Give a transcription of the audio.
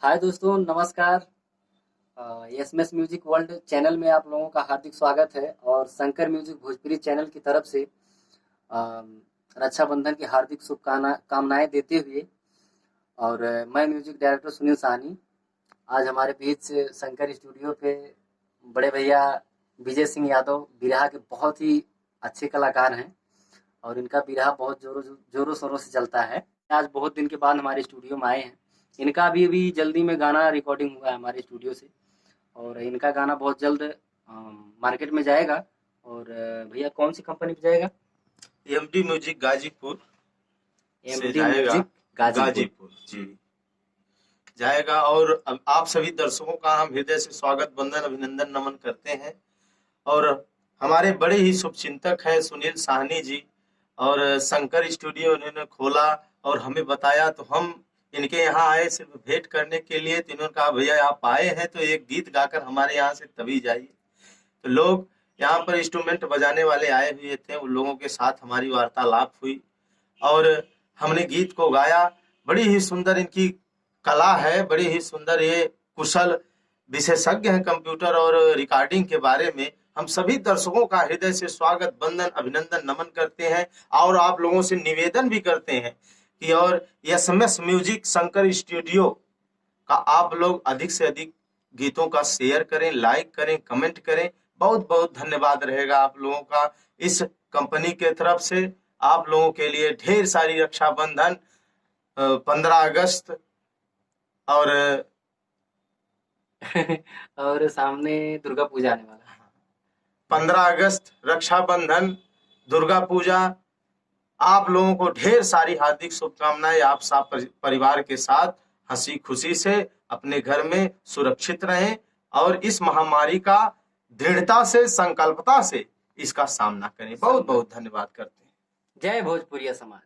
हाय दोस्तों, नमस्कार। SMS music world channel में आप लोगों का हार्दिक स्वागत है और शंकर म्यूजिक भोजपुरी चैनल की तरफ से अ, रक्षाबंधन की हार्दिक शुभकामनाएं देते हुए और मैं म्यूजिक डायरेक्टर सुनील साहनी। आज हमारे बीच शंकर स्टूडियो पे बड़े भैया विजय सिंह यादव बिरहा के बहुत ही अच्छे कलाकार हैं और इनका बिरहा बहुत जोरों शोरों से चलता है। आज बहुत दिन के बाद हमारे स्टूडियो में आए हैं। इनका भी जल्दी में गाना रिकॉर्डिंग हुआ है हमारे स्टूडियो से और इनका गाना बहुत जल्द मार्केट में जाएगा। और भैया कौन सी कंपनी पे जाएगा? एमडी म्यूजिक गाजीपुर से एमडी जाएगा। म्यूजिक गाजीपुर गाजीपुर जी जाएगा। और अब आप सभी दर्शकों का हम हृदय से स्वागत, वंदन, अभिनंदन, नमन करते हैं। और हमारे बड़े ही शुभचिंतक हैं सुनील साहनी जी, और शंकर स्टूडियो उन्होंने खोला और हमें बताया, तो हम इनके यहाँ आए सिर्फ भेंट करने के लिए। तो इन्होंने कहा भैया आप आए हैं तो एक गीत गाकर हमारे यहाँ से तभी जाइए। तो लोग यहाँ पर इंस्ट्रूमेंट बजाने वाले आए हुए थे, उन लोगों के साथ हमारी वार्तालाप हुई और हमने गीत को गाया। बड़ी ही सुंदर इनकी कला है, बड़ी ही सुंदर, ये कुशल विशेषज्ञ हैं कंप्यूटर और रिकॉर्डिंग के बारे में। हम सभी दर्शकों का हृदय से स्वागत, वंदन, अभिनंदन, नमन करते हैं और आप लोगों से निवेदन भी करते हैं कि और एसएमएस म्यूजिक शंकर स्टूडियो का आप लोग अधिक से अधिक गीतों का शेयर करें, लाइक करें, कमेंट करें। बहुत बहुत धन्यवाद रहेगा आप लोगों का इस कंपनी के तरफ से। आप लोगों के लिए ढेर सारी रक्षाबंधन, 15 अगस्त और और सामने दुर्गा पूजा आने वाला है। 15 अगस्त, रक्षाबंधन, दुर्गा पूजा, आप लोगों को ढेर सारी हार्दिक शुभकामनाएं। आप सब परिवार के साथ हंसी खुशी से अपने घर में सुरक्षित रहें और इस महामारी का दृढ़ता से, संकल्पता से इसका सामना करें। बहुत बहुत धन्यवाद करते हैं। जय भोजपुरिया समाज।